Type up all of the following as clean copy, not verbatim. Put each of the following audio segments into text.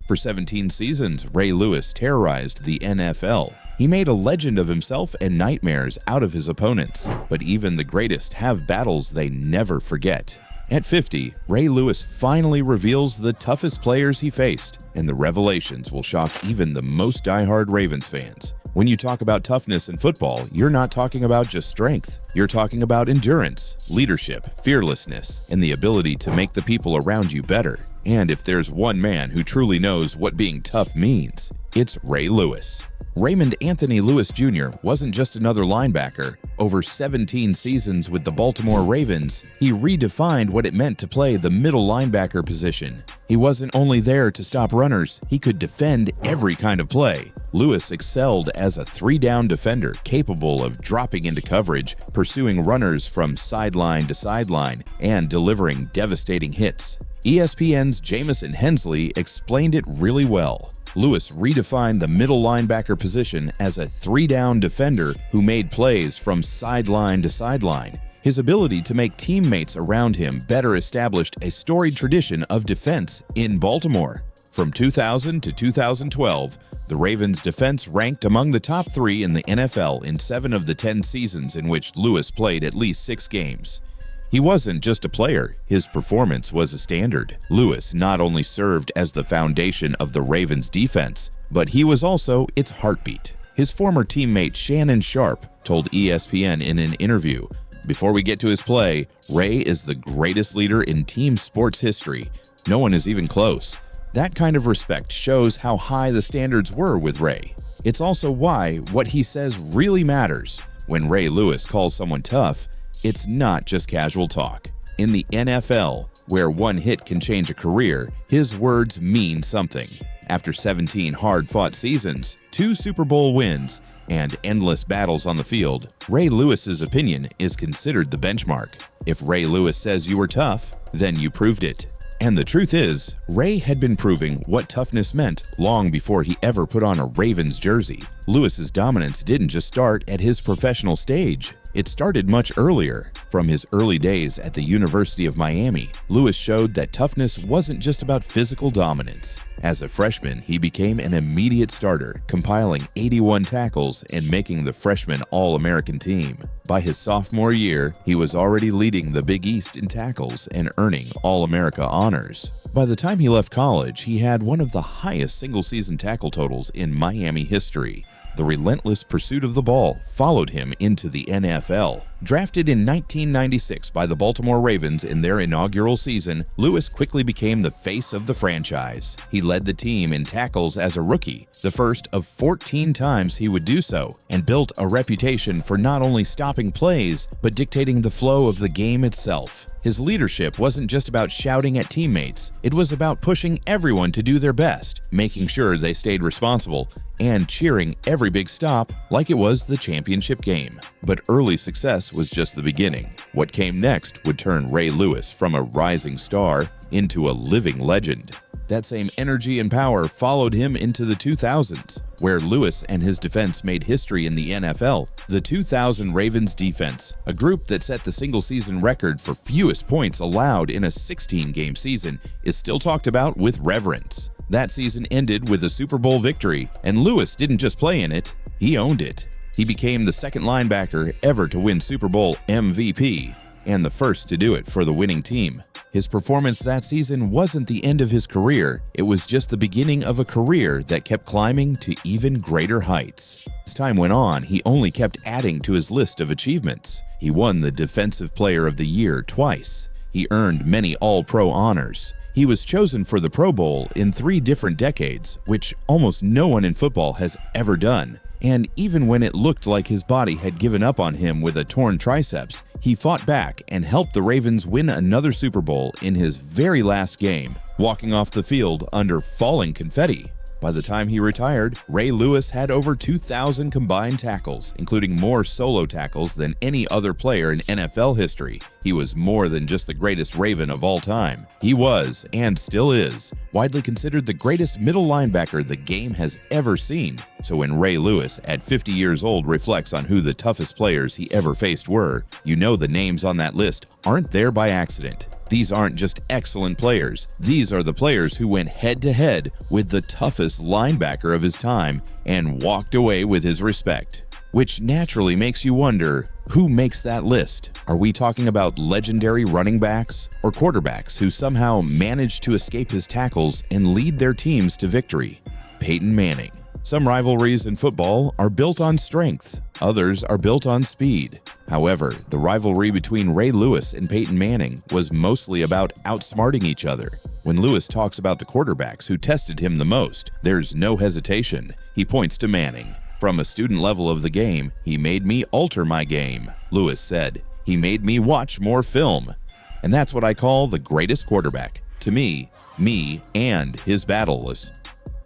For 17 seasons, Ray Lewis terrorized the NFL. He made a legend of himself and nightmares out of his opponents. But even the greatest have battles they never forget. At 50, Ray Lewis finally reveals the toughest players he faced, and the revelations will shock even the most diehard Ravens fans. When you talk about toughness in football, you're not talking about just strength. You're talking about endurance, leadership, fearlessness, and the ability to make the people around you better. And if there's one man who truly knows what being tough means, it's Ray Lewis. Raymond Anthony Lewis Jr. wasn't just another linebacker. Over 17 seasons with the Baltimore Ravens, he redefined what it meant to play the middle linebacker position. He wasn't only there to stop runners, he could defend every kind of play. Lewis excelled as a three-down defender capable of dropping into coverage, pursuing runners from sideline to sideline, and delivering devastating hits. ESPN's Jamison Hensley explained it really well. Lewis redefined the middle linebacker position as a three-down defender who made plays from sideline to sideline. His ability to make teammates around him better established a storied tradition of defense in Baltimore. From 2000 to 2012, the Ravens' defense ranked among the top 3 in the NFL in 7 of the 10 seasons in which Lewis played at least 6 games. He wasn't just a player, his performance was a standard. Lewis not only served as the foundation of the Ravens' defense, but he was also its heartbeat. His former teammate Shannon Sharpe told ESPN in an interview, "Before we get to his play, Ray is the greatest leader in team sports history. No one is even close." That kind of respect shows how high the standards were with Ray. It's also why what he says really matters. When Ray Lewis calls someone tough, it's not just casual talk. In the NFL, where one hit can change a career, his words mean something. After 17 hard-fought seasons, 2 Super Bowl wins, and endless battles on the field, Ray Lewis's opinion is considered the benchmark. If Ray Lewis says you were tough, then you proved it. And the truth is, Ray had been proving what toughness meant long before he ever put on a Ravens jersey. Lewis's dominance didn't just start at his professional stage. It started much earlier. From his early days at the University of Miami, Lewis showed that toughness wasn't just about physical dominance. As a freshman, he became an immediate starter, compiling 81 tackles and making the freshman All-American team. By his sophomore year, he was already leading the Big East in tackles and earning All-America honors. By the time he left college, he had one of the highest single-season tackle totals in Miami history. The relentless pursuit of the ball followed him into the NFL. Drafted in 1996 by the Baltimore Ravens in their inaugural season, Lewis quickly became the face of the franchise. He led the team in tackles as a rookie, the first of 14 times he would do so, and built a reputation for not only stopping plays, but dictating the flow of the game itself. His leadership wasn't just about shouting at teammates, it was about pushing everyone to do their best, making sure they stayed responsible, and cheering every big stop like it was the championship game. But early success was just the beginning. What came next would turn Ray Lewis from a rising star into a living legend. That same energy and power followed him into the 2000s, where Lewis and his defense made history in the NFL. The 2000 Ravens defense, a group that set the single-season record for fewest points allowed in a 16-game season, is still talked about with reverence. That season ended with a Super Bowl victory, and Lewis didn't just play in it, he owned it. He became the second linebacker ever to win Super Bowl MVP, and the first to do it for the winning team. His performance that season wasn't the end of his career, it was just the beginning of a career that kept climbing to even greater heights. As time went on, he only kept adding to his list of achievements. He won the Defensive Player of the Year twice. He earned many All-Pro honors. He was chosen for the Pro Bowl in 3 different decades, which almost no one in football has ever done. And even when it looked like his body had given up on him with a torn triceps, he fought back and helped the Ravens win another Super Bowl in his very last game, walking off the field under falling confetti. By the time he retired, Ray Lewis had over 2,000 combined tackles, including more solo tackles than any other player in NFL history. He was more than just the greatest Raven of all time. He was, and still is, widely considered the greatest middle linebacker the game has ever seen. So when Ray Lewis, at 50 years old, reflects on who the toughest players he ever faced were, you know the names on that list aren't there by accident. These aren't just excellent players. These are the players who went head-to-head with the toughest linebacker of his time and walked away with his respect. Which naturally makes you wonder, who makes that list? Are we talking about legendary running backs or quarterbacks who somehow managed to escape his tackles and lead their teams to victory? Peyton Manning. Some rivalries in football are built on strength, others are built on speed. However, the rivalry between Ray Lewis and Peyton Manning was mostly about outsmarting each other. When Lewis talks about the quarterbacks who tested him the most, there's no hesitation. He points to Manning. From a student level of the game, he made me alter my game, Lewis said. He made me watch more film. And that's what I call the greatest quarterback. To me, and his battles.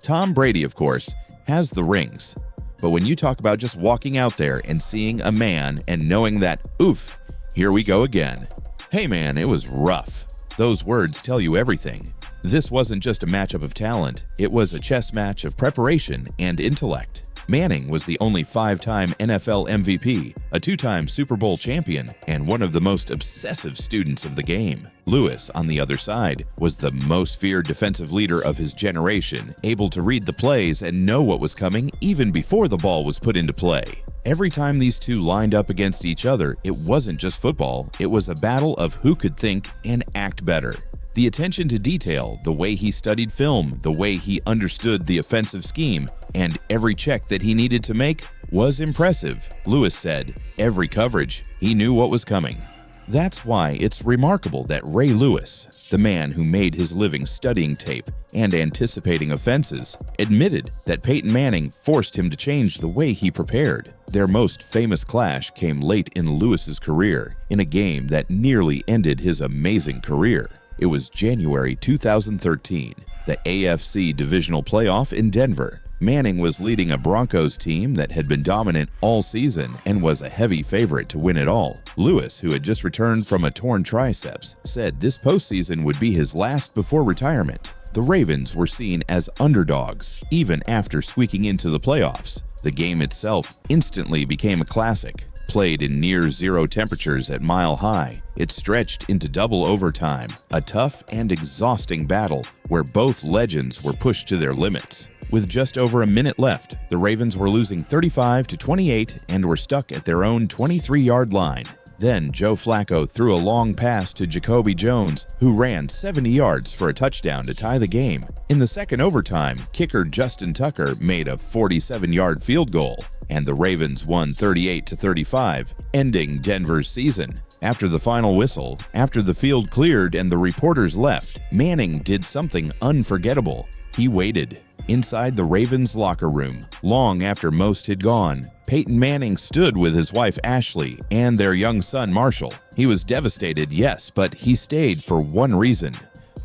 Tom Brady, of course, has the rings. But when you talk about just walking out there and seeing a man and knowing that, oof, here we go again. Hey man, it was rough. Those words tell you everything. This wasn't just a matchup of talent, it was a chess match of preparation and intellect. Manning was the only 5-time NFL MVP, a 2-time Super Bowl champion, and one of the most obsessive students of the game. Lewis, on the other side, was the most feared defensive leader of his generation, able to read the plays and know what was coming even before the ball was put into play. Every time these two lined up against each other, it wasn't just football, it was a battle of who could think and act better. The attention to detail, the way he studied film, the way he understood the offensive scheme, and every check that he needed to make was impressive. Lewis said, every coverage, he knew what was coming. That's why it's remarkable that Ray Lewis, the man who made his living studying tape and anticipating offenses, admitted that Peyton Manning forced him to change the way he prepared. Their most famous clash came late in Lewis's career, in a game that nearly ended his amazing career. It was January 2013, the AFC Divisional Playoff in Denver. Manning was leading a Broncos team that had been dominant all season and was a heavy favorite to win it all. Lewis, who had just returned from a torn triceps, said this postseason would be his last before retirement. The Ravens were seen as underdogs, even after squeaking into the playoffs. The game itself instantly became a classic. Played in near-zero temperatures at Mile High, it stretched into double overtime, a tough and exhausting battle where both legends were pushed to their limits. With just over a minute left, the Ravens were losing 35-28 and were stuck at their own 23-yard line. Then Joe Flacco threw a long pass to Jacoby Jones, who ran 70 yards for a touchdown to tie the game. In the second overtime, kicker Justin Tucker made a 47-yard field goal, and the Ravens won 38-35, ending Denver's season. After the final whistle, after the field cleared and the reporters left, Manning did something unforgettable. He waited. Inside the Ravens' locker room, long after most had gone, Peyton Manning stood with his wife Ashley and their young son Marshall. He was devastated, yes, but he stayed for one reason: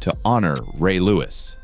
to honor Ray Lewis.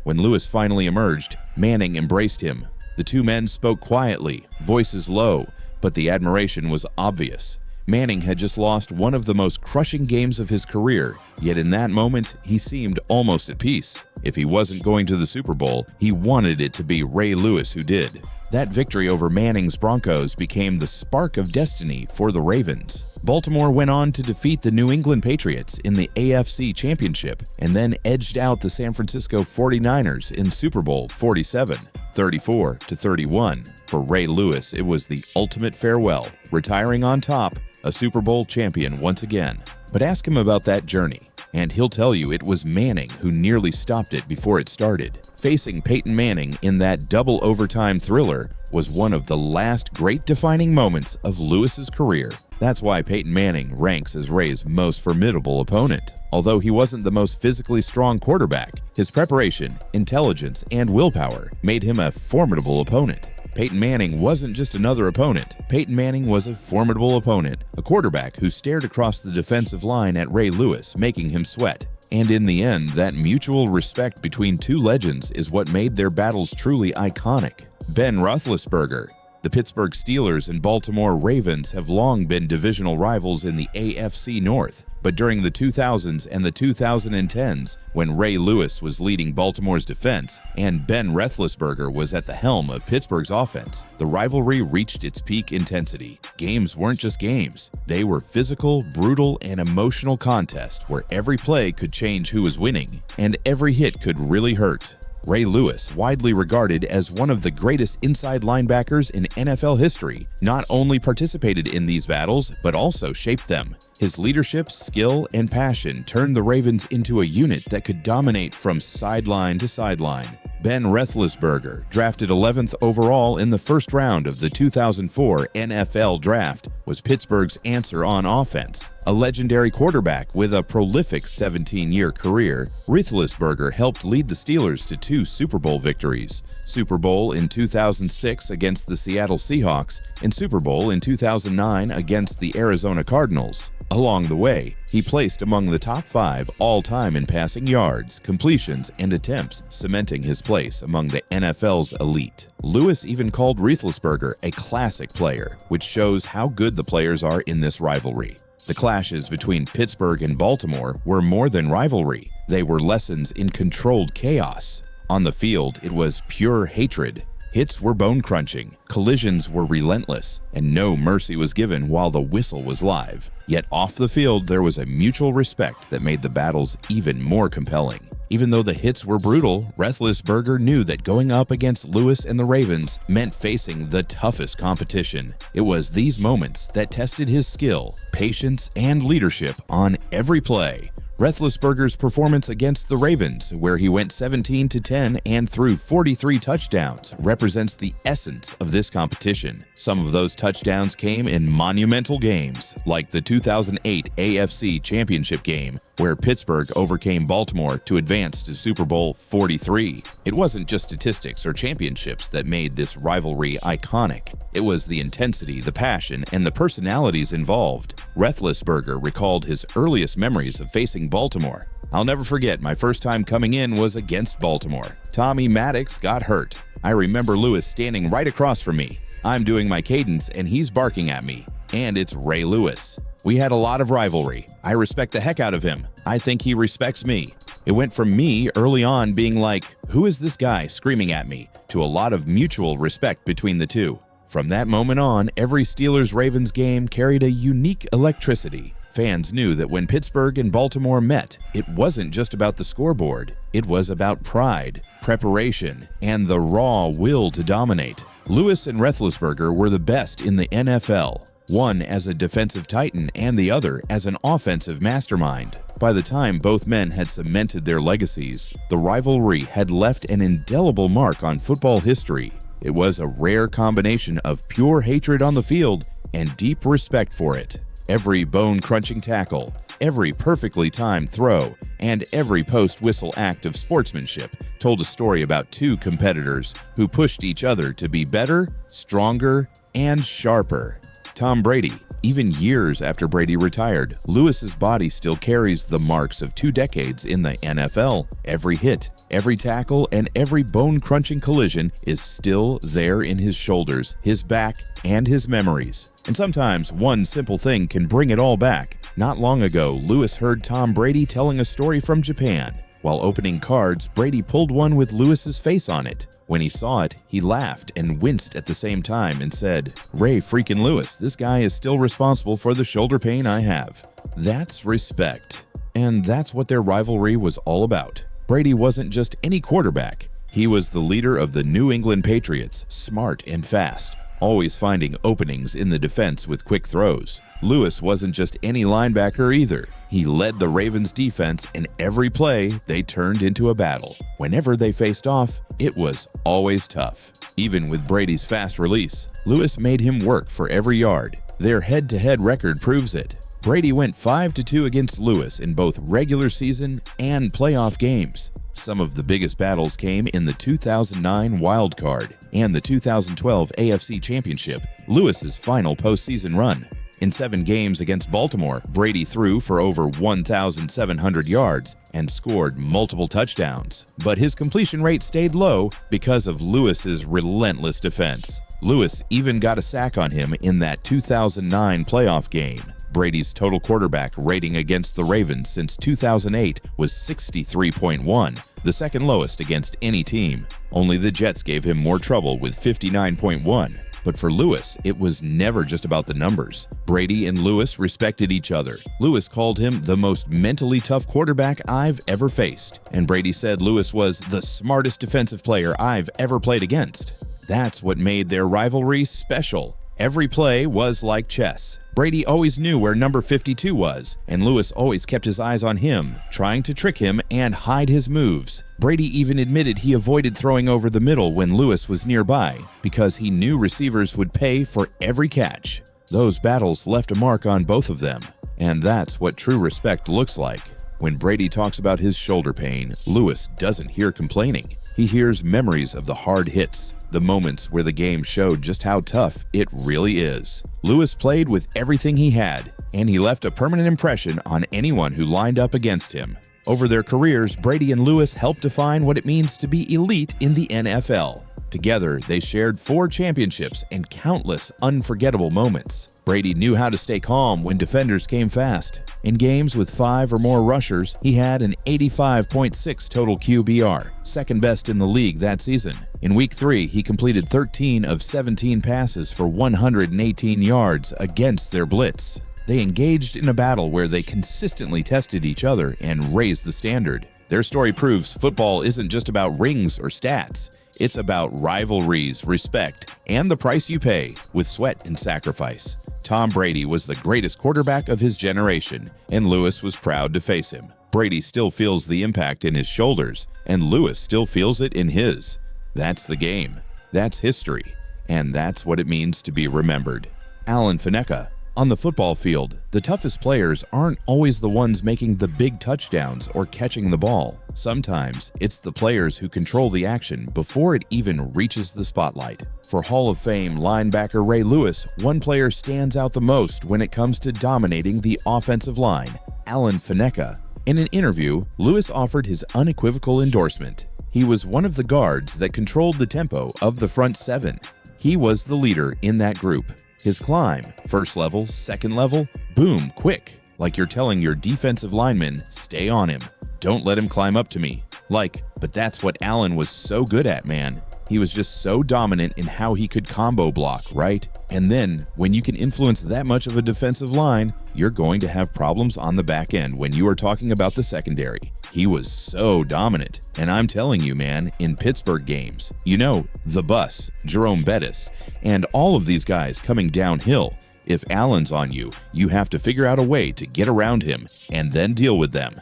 When Lewis finally emerged, Manning embraced him. The two men spoke quietly, voices low, but the admiration was obvious. Manning had just lost one of the most crushing games of his career, yet in that moment, he seemed almost at peace. If he wasn't going to the Super Bowl, he wanted it to be Ray Lewis who did. That victory over Manning's Broncos became the spark of destiny for the Ravens. Baltimore went on to defeat the New England Patriots in the AFC Championship and then edged out the San Francisco 49ers in Super Bowl 47, 34-31. For Ray Lewis, it was the ultimate farewell, retiring on top, a Super Bowl champion once again. But ask him about that journey, and he'll tell you it was Manning who nearly stopped it before it started. Facing Peyton Manning in that double overtime thriller was one of the last great defining moments of Lewis's career. That's why Peyton Manning ranks as Ray's most formidable opponent. Although he wasn't the most physically strong quarterback, his preparation, intelligence, and willpower made him a formidable opponent. Peyton Manning wasn't just another opponent. Peyton Manning was a formidable opponent, a quarterback who stared across the defensive line at Ray Lewis, making him sweat. And in the end, that mutual respect between two legends is what made their battles truly iconic. Ben Roethlisberger. The Pittsburgh Steelers and Baltimore Ravens have long been divisional rivals in the AFC North. But during the 2000s and the 2010s, when Ray Lewis was leading Baltimore's defense and Ben Roethlisberger was at the helm of Pittsburgh's offense, the rivalry reached its peak intensity. Games weren't just games. They were physical, brutal, and emotional contests where every play could change who was winning, and every hit could really hurt. Ray Lewis, widely regarded as one of the greatest inside linebackers in NFL history, not only participated in these battles, but also shaped them. His leadership, skill, and passion turned the Ravens into a unit that could dominate from sideline to sideline. Ben Roethlisberger, drafted 11th overall in the first round of the 2004 NFL Draft, was Pittsburgh's answer on offense. A legendary quarterback with a prolific 17-year career, Roethlisberger helped lead the Steelers to 2 Super Bowl victories, Super Bowl in 2006 against the Seattle Seahawks and Super Bowl in 2009 against the Arizona Cardinals. Along the way, he placed among the top 5 all-time in passing yards, completions, and attempts, cementing his place among the NFL's elite. Lewis even called Roethlisberger a classic player, which shows how good the players are in this rivalry. The clashes between Pittsburgh and Baltimore were more than rivalry. They were lessons in controlled chaos. On the field, it was pure hatred. Hits were bone-crunching, collisions were relentless, and no mercy was given while the whistle was live. Yet off the field, there was a mutual respect that made the battles even more compelling. Even though the hits were brutal, Roethlisberger knew that going up against Lewis and the Ravens meant facing the toughest competition. It was these moments that tested his skill, patience, and leadership on every play. Roethlisberger's performance against the Ravens, where he went 17-10 and threw 43 touchdowns, represents the essence of this competition. Some of those touchdowns came in monumental games, like the 2008 AFC Championship game, where Pittsburgh overcame Baltimore to advance to Super Bowl 43. It wasn't just statistics or championships that made this rivalry iconic. It was the intensity, the passion, and the personalities involved. Roethlisberger recalled his earliest memories of facing Baltimore. "I'll never forget my first time coming in was against Baltimore. Tommy Maddox got hurt. I remember Lewis standing right across from me. I'm doing my cadence and he's barking at me. And it's Ray Lewis. We had a lot of rivalry. I respect the heck out of him. I think he respects me. It went from me early on being like, who is this guy screaming at me, to a lot of mutual respect between the two. From that moment on, every Steelers-Ravens game carried a unique electricity. Fans knew that when Pittsburgh and Baltimore met, it wasn't just about the scoreboard. It was about pride, preparation, and the raw will to dominate. Lewis and Roethlisberger were the best in the NFL, one as a defensive titan and the other as an offensive mastermind. By the time both men had cemented their legacies, the rivalry had left an indelible mark on football history. It was a rare combination of pure hatred on the field and deep respect for it. Every bone-crunching tackle, every perfectly timed throw, and every post-whistle act of sportsmanship told a story about two competitors who pushed each other to be better, stronger, and sharper. Tom Brady. Even years after Brady retired, Lewis's body still carries the marks of 2 decades in the NFL. Every hit, every tackle, and every bone-crunching collision is still there in his shoulders, his back, and his memories. And sometimes one simple thing can bring it all back. Not long ago, Lewis heard Tom Brady telling a story from Japan. While opening cards, Brady pulled one with Lewis's face on it. When he saw it, he laughed and winced at the same time and said, "Ray freaking Lewis, this guy is still responsible for the shoulder pain I have." That's respect. And that's what their rivalry was all about. Brady wasn't just any quarterback. He was the leader of the New England Patriots, smart and fast, always finding openings in the defense with quick throws. Lewis wasn't just any linebacker either. He led the Ravens' defense, and every play they turned into a battle. Whenever they faced off, it was always tough. Even with Brady's fast release, Lewis made him work for every yard. Their head-to-head record proves it. Brady went 5-2 against Lewis in both regular season and playoff games. Some of the biggest battles came in the 2009 Wild Card and the 2012 AFC Championship, Lewis's final postseason run. In 7 games against Baltimore, Brady threw for over 1,700 yards and scored multiple touchdowns. But his completion rate stayed low because of Lewis's relentless defense. Lewis even got a sack on him in that 2009 playoff game. Brady's total quarterback rating against the Ravens since 2008 was 63.1, the second lowest against any team. Only the Jets gave him more trouble with 59.1. But for Lewis, it was never just about the numbers. Brady and Lewis respected each other. Lewis called him the most mentally tough quarterback I've ever faced, and Brady said Lewis was the smartest defensive player I've ever played against. That's what made their rivalry special. Every play was like chess. Brady always knew where number 52 was, and Lewis always kept his eyes on him, trying to trick him and hide his moves. Brady even admitted he avoided throwing over the middle when Lewis was nearby, because he knew receivers would pay for every catch. Those battles left a mark on both of them, and that's what true respect looks like. When Brady talks about his shoulder pain, Lewis doesn't hear complaining. He hears memories of the hard hits, the moments where the game showed just how tough it really is. Lewis played with everything he had, and he left a permanent impression on anyone who lined up against him. Over their careers, Brady and Lewis helped define what it means to be elite in the NFL. Together, they shared 4 championships and countless unforgettable moments. Brady knew how to stay calm when defenders came fast. In games with 5 or more rushers, he had an 85.6 total QBR, second best in the league that season. In Week 3, he completed 13 of 17 passes for 118 yards against their blitz. They engaged in a battle where they consistently tested each other and raised the standard. Their story proves football isn't just about rings or stats. It's about rivalries, respect, and the price you pay with sweat and sacrifice. Tom Brady was the greatest quarterback of his generation, and Lewis was proud to face him. Brady still feels the impact in his shoulders, and Lewis still feels it in his. That's the game. That's history. And that's what it means to be remembered. Alan Faneca. On the football field, the toughest players aren't always the ones making the big touchdowns or catching the ball. Sometimes it's the players who control the action before it even reaches the spotlight. For Hall of Fame linebacker Ray Lewis, one player stands out the most when it comes to dominating the offensive line: Alan Faneca. In an interview, Lewis offered his unequivocal endorsement. He was one of the guards that controlled the tempo of the front 7. He was the leader in that group. His climb, first level, second level, boom, quick, like you're telling your defensive lineman, stay on him. Don't let him climb up to me. But that's what Allen was so good at, man. He was just so dominant in how he could combo block, right? And then, when you can influence that much of a defensive line, you're going to have problems on the back end when you are talking about the secondary. He was so dominant. And I'm telling you, man, in Pittsburgh games, the bus, Jerome Bettis, and all of these guys coming downhill, if Allen's on you, you have to figure out a way to get around him and then deal with them.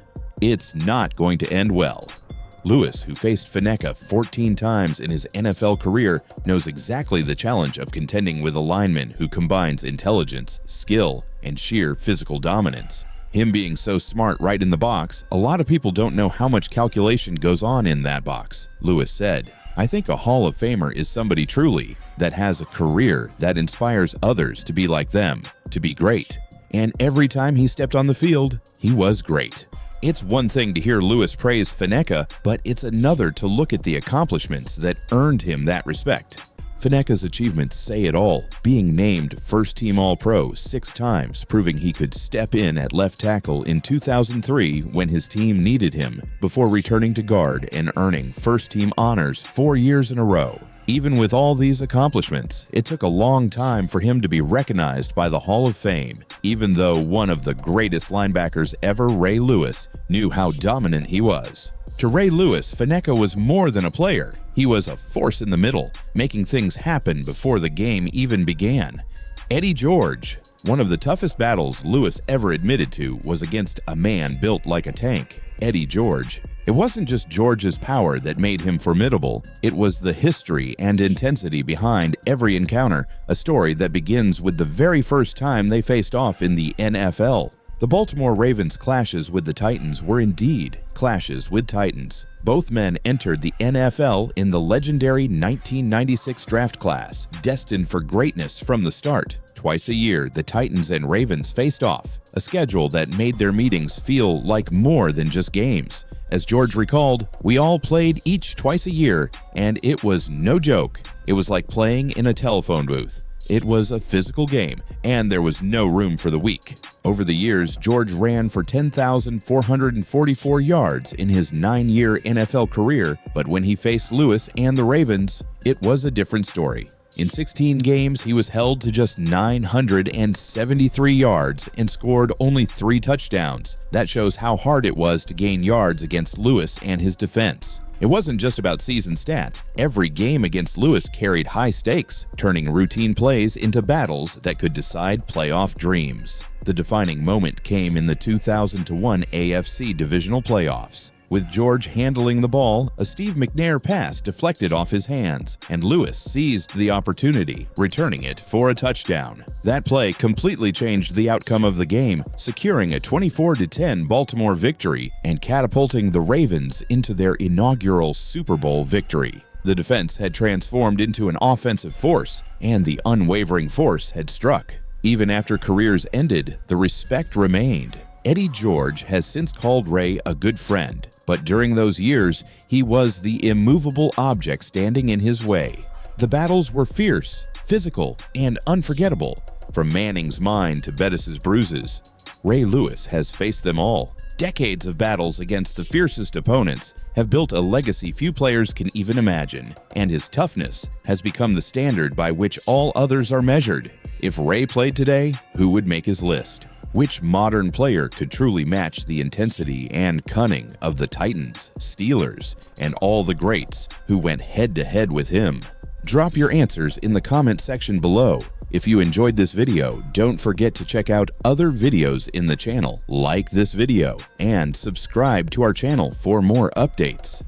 It's not going to end well. Lewis, who faced Faneca 14 times in his NFL career, knows exactly the challenge of contending with a lineman who combines intelligence, skill, and sheer physical dominance. Him being so smart right in the box, a lot of people don't know how much calculation goes on in that box. Lewis said, "I think a Hall of Famer is somebody truly that has a career that inspires others to be like them, to be great." And every time he stepped on the field, he was great. It's one thing to hear Lewis praise Faneca, but it's another to look at the accomplishments that earned him that respect. Faneca's achievements say it all, being named first-team All-Pro 6 times, proving he could step in at left tackle in 2003 when his team needed him, before returning to guard and earning first-team honors 4 years in a row. Even with all these accomplishments, it took a long time for him to be recognized by the Hall of Fame, even though one of the greatest linebackers ever, Ray Lewis, knew how dominant he was. To Ray Lewis, Faneca was more than a player. He was a force in the middle, making things happen before the game even began. Eddie George. One of the toughest battles Lewis ever admitted to was against a man built like a tank, Eddie George. It wasn't just George's power that made him formidable, it was the history and intensity behind every encounter, a story that begins with the very first time they faced off in the NFL. The Baltimore Ravens' clashes with the Titans were indeed clashes with Titans. Both men entered the NFL in the legendary 1996 draft class, destined for greatness from the start. Twice a year, the Titans and Ravens faced off, a schedule that made their meetings feel like more than just games. As George recalled, "We all played each twice a year, and it was no joke. It was like playing in a telephone booth. It was a physical game, and there was no room for the weak." Over the years, George ran for 10,444 yards in his 9-year NFL career, but when he faced Lewis and the Ravens, it was a different story. In 16 games, he was held to just 973 yards and scored only 3 touchdowns. That shows how hard it was to gain yards against Lewis and his defense. It wasn't just about season stats. Every game against Lewis carried high stakes, turning routine plays into battles that could decide playoff dreams. The defining moment came in the 2001 AFC Divisional Playoffs. With George handling the ball, a Steve McNair pass deflected off his hands, and Lewis seized the opportunity, returning it for a touchdown. That play completely changed the outcome of the game, securing a 24-10 Baltimore victory and catapulting the Ravens into their inaugural Super Bowl victory. The defense had transformed into an offensive force, and the unwavering force had struck. Even after careers ended, the respect remained. Eddie George has since called Ray a good friend, but during those years, he was the immovable object standing in his way. The battles were fierce, physical, and unforgettable. From Manning's mine to Bettis's bruises, Ray Lewis has faced them all. Decades of battles against the fiercest opponents have built a legacy few players can even imagine, and his toughness has become the standard by which all others are measured. If Ray played today, who would make his list? Which modern player could truly match the intensity and cunning of the Titans, Steelers, and all the greats who went head-to-head with him? Drop your answers in the comment section below. If you enjoyed this video, don't forget to check out other videos in the channel, like this video, and subscribe to our channel for more updates.